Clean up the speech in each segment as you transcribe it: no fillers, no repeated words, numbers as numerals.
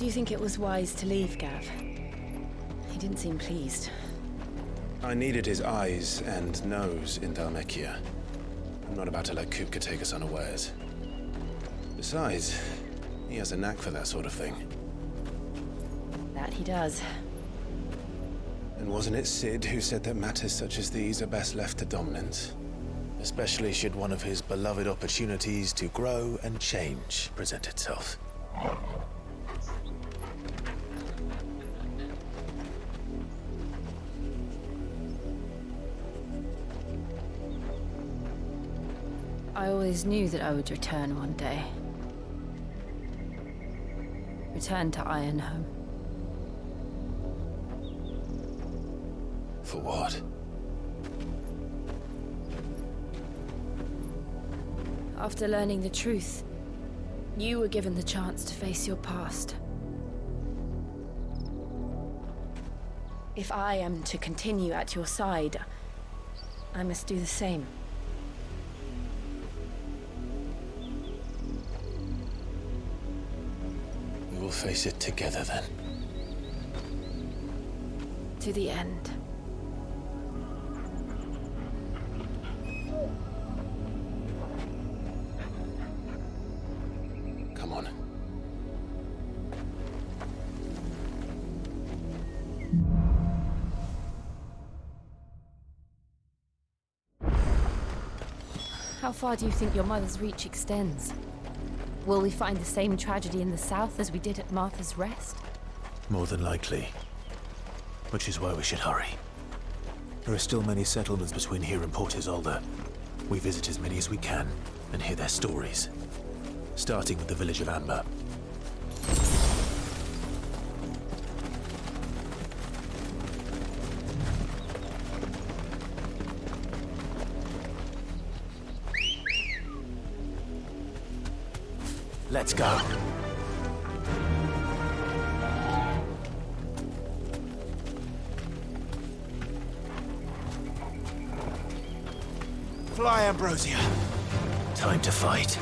Do you think it was wise to leave, Gav? He didn't seem pleased. I needed his eyes and nose in Dhalmekia. I'm not about to let Kupka take us unawares. Besides, he has a knack for that sort of thing. That he does. And wasn't it Sid who said that matters such as these are best left to dominance? Especially should one of his beloved opportunities to grow and change present itself. I always knew that I would return one day. Return to Ironhome. For what? After learning the truth, you were given the chance to face your past. If I am to continue at your side, I must do the same. We will face it together then. To the end. Come on. How far do you think your mother's reach extends? Will we find the same tragedy in the south as we did at Martha's Rest? More than likely. Which is why we should hurry. There are still many settlements between here and Port Isolde. We visit as many as we can and hear their stories. Starting with the village of Amber. Let's go. Fly, Ambrosia. Time to fight.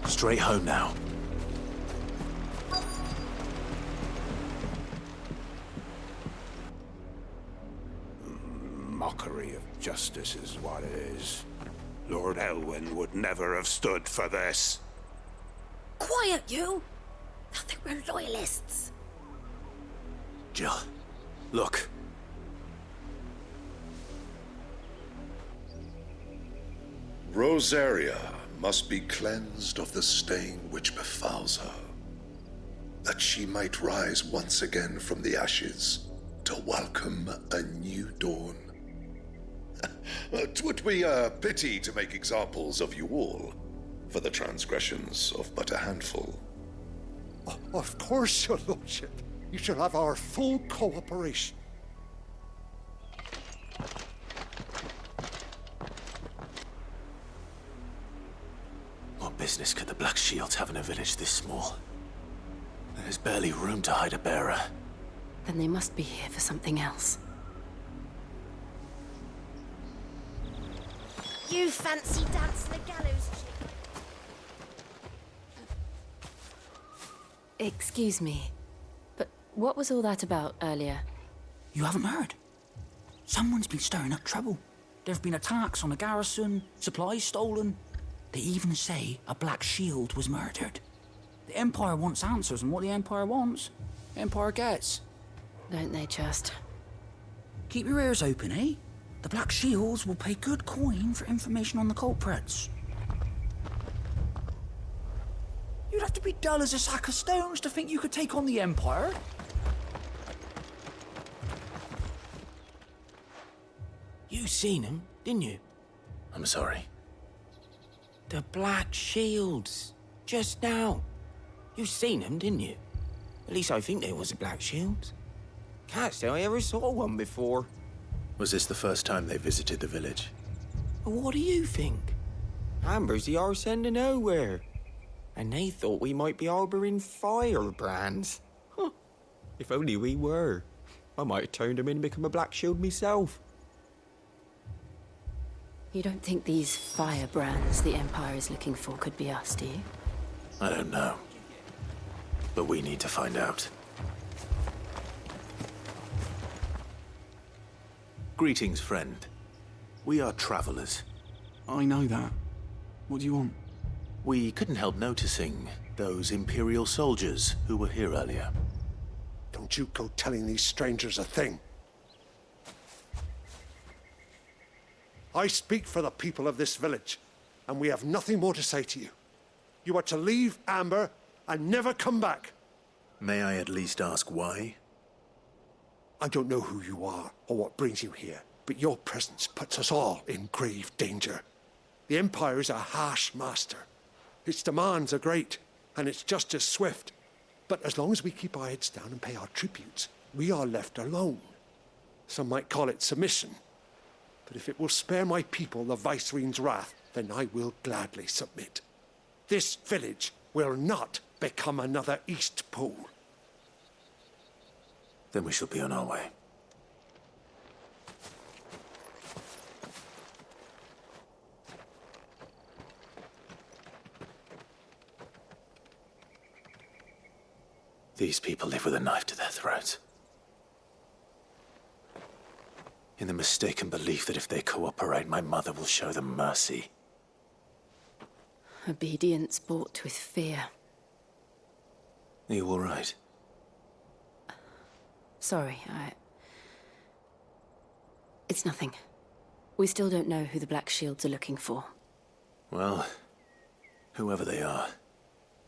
Straight home now. Mockery of justice is what it is. Lord Elwyn would never have stood for this. Quiet, you! I think we're loyalists. Jill, look. Rosaria must be cleansed of the stain which befouls her, that she might rise once again from the ashes to welcome a new dawn. 'Twould be a pity to make examples of you all, for the transgressions of but a handful. Of course, your lordship. You shall have our full cooperation. What business could the Black Shields have in a village this small? There's barely room to hide a bearer. Then they must be here for something else. You fancy dance the gallows chick? Excuse me, but what was all that about earlier? You haven't heard? Someone's been stirring up trouble. There have been attacks on the garrison, supplies stolen. They even say a Black Shield was murdered. The Empire wants answers, and what the Empire wants, the Empire gets. Don't they just? Keep your ears open, eh? The Black Shields will pay good coin for information on the culprits. You'd have to be dull as a sack of stones to think you could take on the Empire. You seen him, didn't you? I'm sorry. The Black Shields. Just now. You seen him, didn't you? At least I think there was a Black Shield. Can't say I ever saw one before. Was this the first time they visited the village? What do you think? Amber's the arse end of nowhere. And they thought we might be harbouring firebrands. Huh. If only we were. I might have turned him in and become a Black Shield myself. You don't think these firebrands the Empire is looking for could be us, do you? I don't know. But we need to find out. Greetings, friend. We are travelers. I know that. What do you want? We couldn't help noticing those Imperial soldiers who were here earlier. Don't you go telling these strangers a thing. I speak for the people of this village, and we have nothing more to say to you. You are to leave Amber and never come back. May I at least ask why? I don't know who you are or what brings you here, but your presence puts us all in grave danger. The Empire is a harsh master. Its demands are great, and its justice swift. But as long as we keep our heads down and pay our tributes, we are left alone. Some might call it submission. But if it will spare my people the Viceroy's wrath, then I will gladly submit. This village will not become another East Pool. Then we shall be on our way. These people live with a knife to their throats. In the mistaken belief that if they cooperate, my mother will show them mercy. Obedience bought with fear. Are you all right? Sorry, It's nothing. We still don't know who the Black Shields are looking for. Well, whoever they are,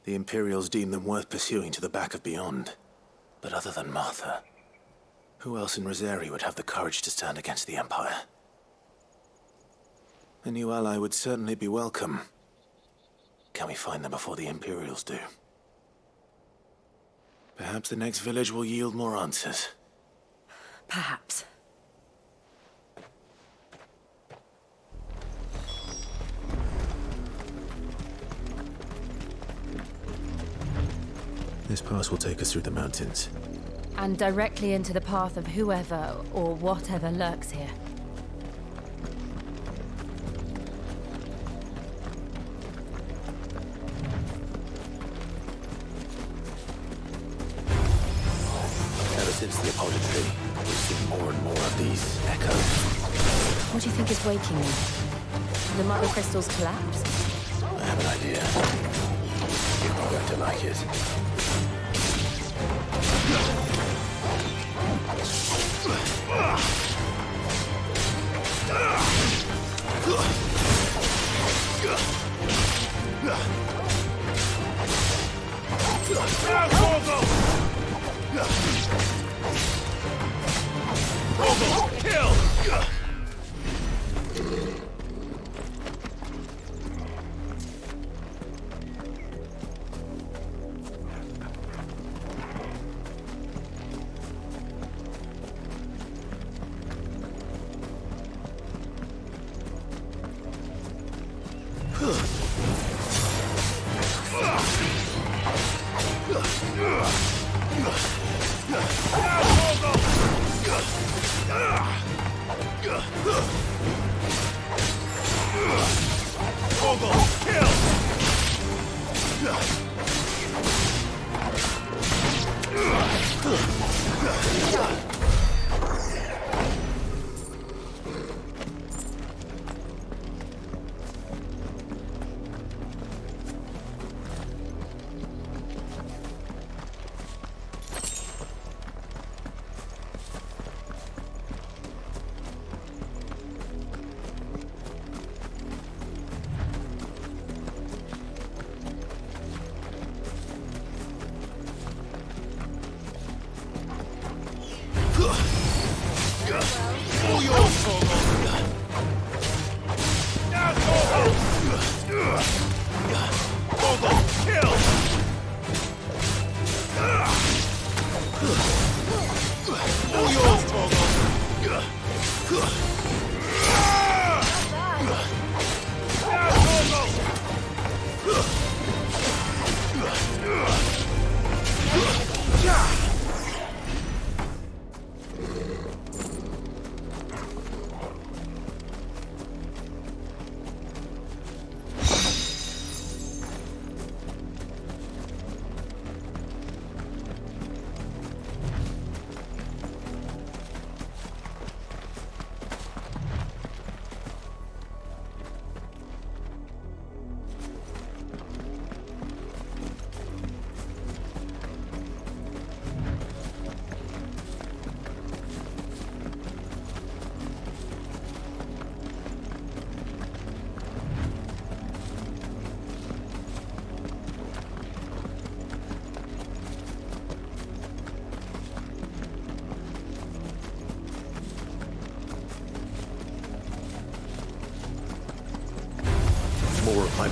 the Imperials deem them worth pursuing to the back of beyond. But other than Martha, who else in Rosari would have the courage to stand against the Empire? A new ally would certainly be welcome. Can we find them before the Imperials do? Perhaps the next village will yield more answers. Perhaps. This pass will take us through the mountains. And directly into the path of whoever or whatever lurks here. Ever since the apology, we've seen more and more of these echoes. What do you think is waking them? The mother crystals collapse? I have an idea. You're not going to like it.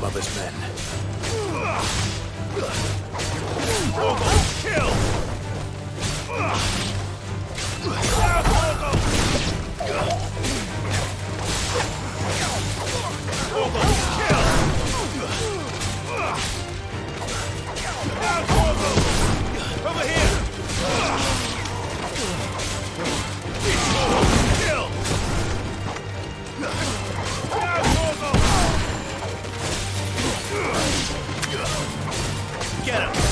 mother's men. Kill! Over here! Kill! Get him!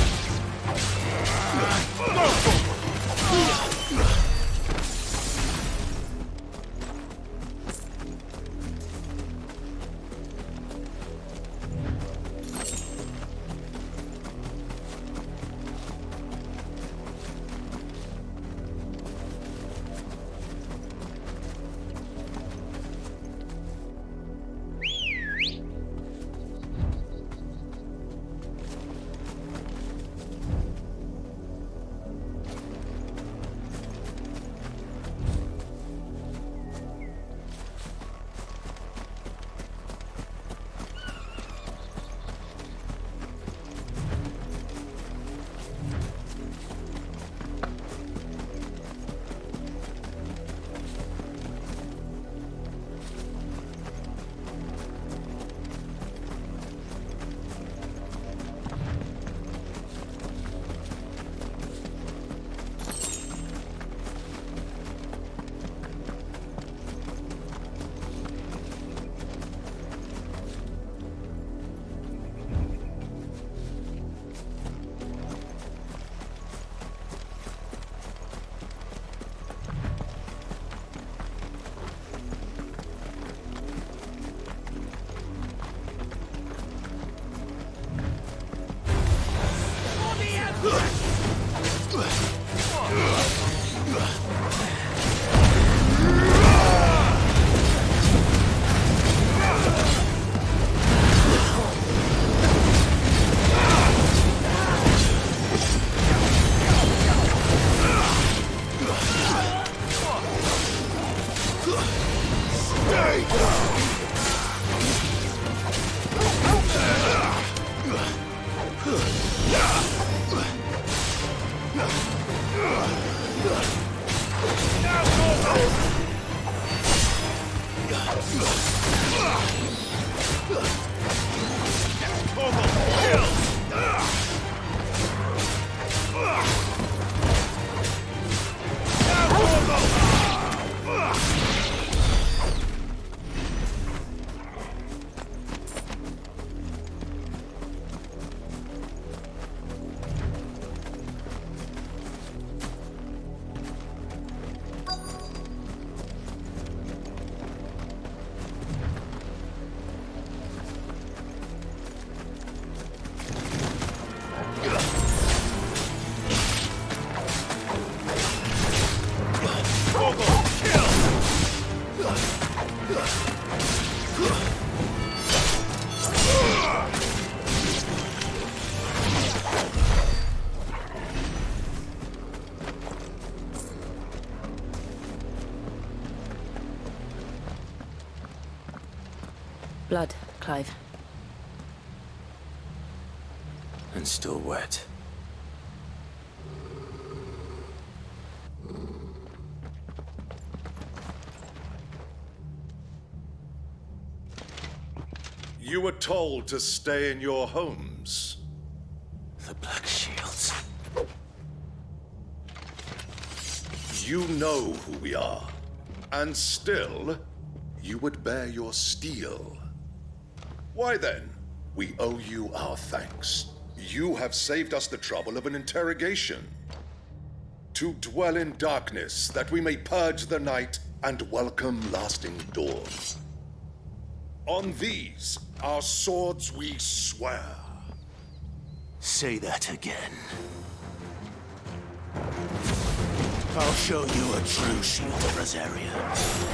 Blood, Clive. And still wet. You were told to stay in your homes. The Black Shields. You know who we are. And still, you would bear your steel. Why then, we owe you our thanks. You have saved us the trouble of an interrogation. To dwell in darkness, that we may purge the night and welcome lasting dawn. On these, our swords we swear. Say that again. I'll show you a true shield of Rosaria.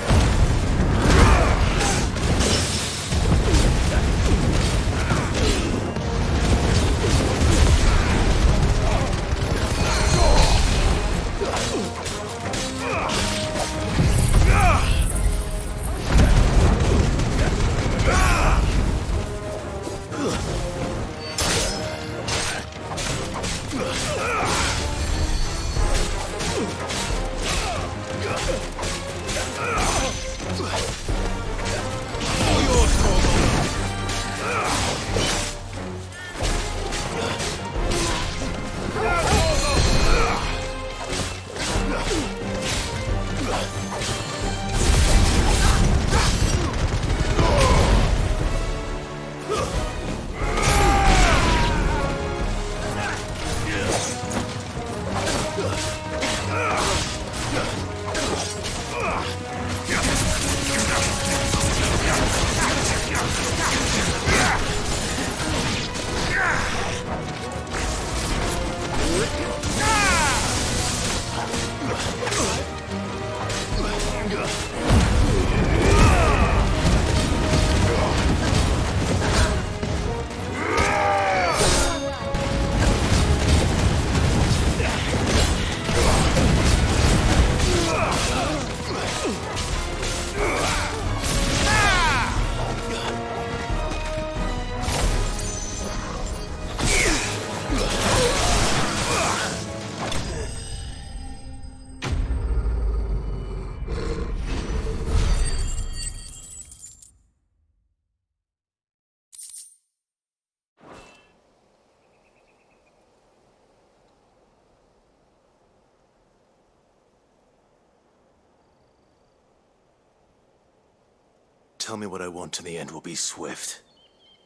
tell me what I want and the end will be swift.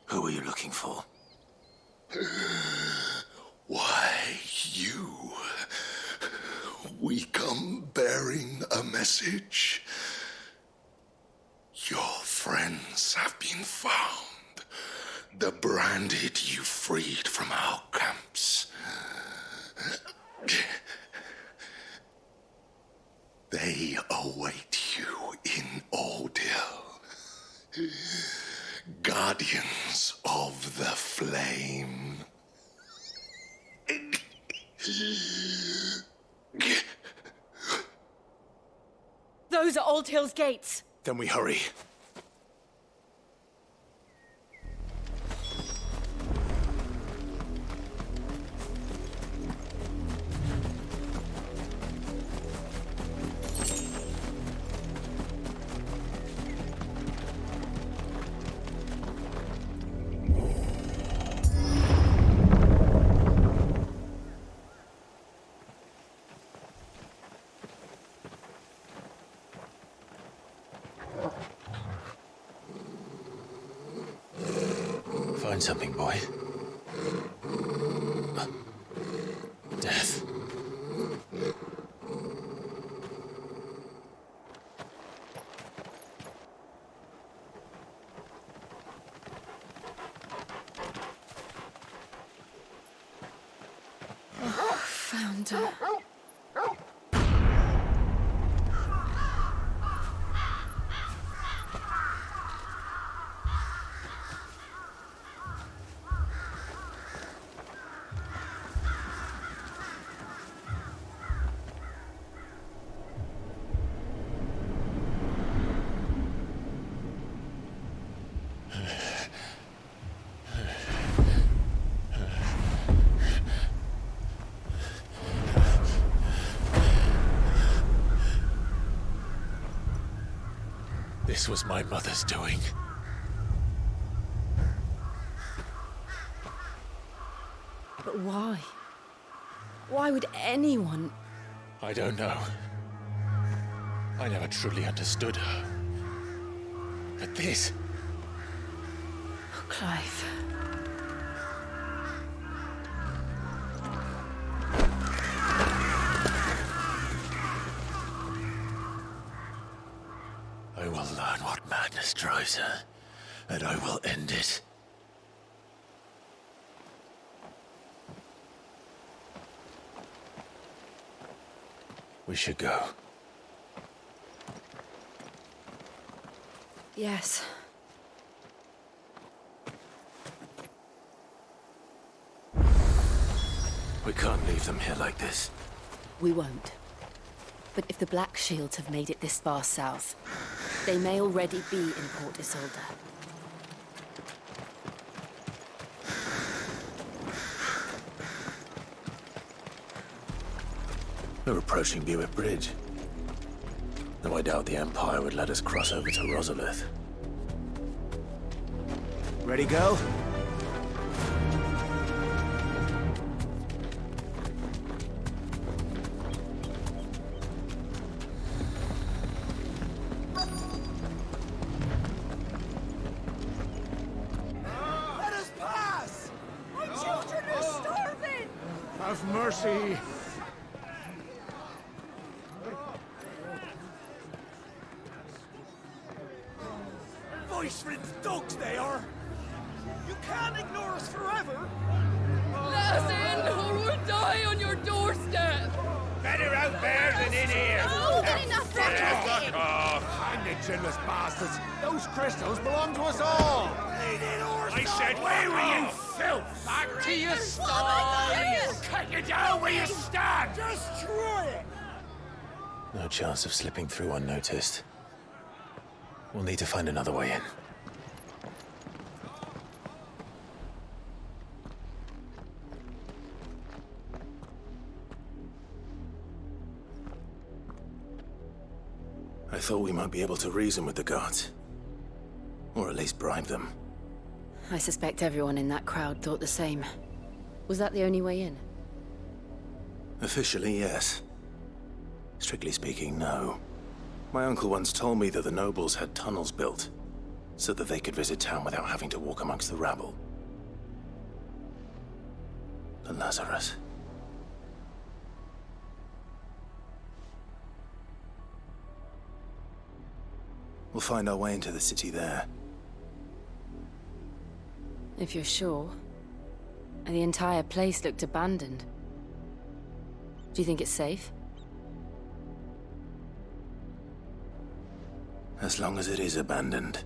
Who are you looking for? Why, you. We come bearing a message. Your friends have been found. The branded you freed from our camps. They await you in Odil. Guardians of the Flame. Those are Old Hill's gates. Then we hurry. Find something, boy. Death. Found her. This was my mother's doing. But why? Why would anyone... I don't know. I never truly understood her. But this... Oh, Clive. I will learn what madness drives her, and I will end it. We should go. Yes. We can't leave them here like this. We won't. But if the Black Shields have made it this far south, they may already be in Port Isolde. We're approaching Buick Bridge. Though I doubt the Empire would let us cross over to Rosalith. Ready, go? Let us pass! My children are starving! Have mercy! Voice-riddled dogs they are! You can't ignore us forever! Let us in, or we'll die on your doorstep! Better out there than in here. Oh, get enough Fuck from off! And the chinless bastards! Those crystals belong to us all! I said, where were you, filth? Back to your stalls! Cut you down where you stand! Just try it! No chance of slipping through unnoticed. We'll need to find another way in. I thought we might be able to reason with the guards. Or at least bribe them. I suspect everyone in that crowd thought the same. Was that the only way in? Officially, yes. Strictly speaking, no. My uncle once told me that the nobles had tunnels built, so that they could visit town without having to walk amongst the rabble. The Lazarus. We'll find our way into the city there. If you're sure. The entire place looked abandoned. Do you think it's safe? As long as it is abandoned.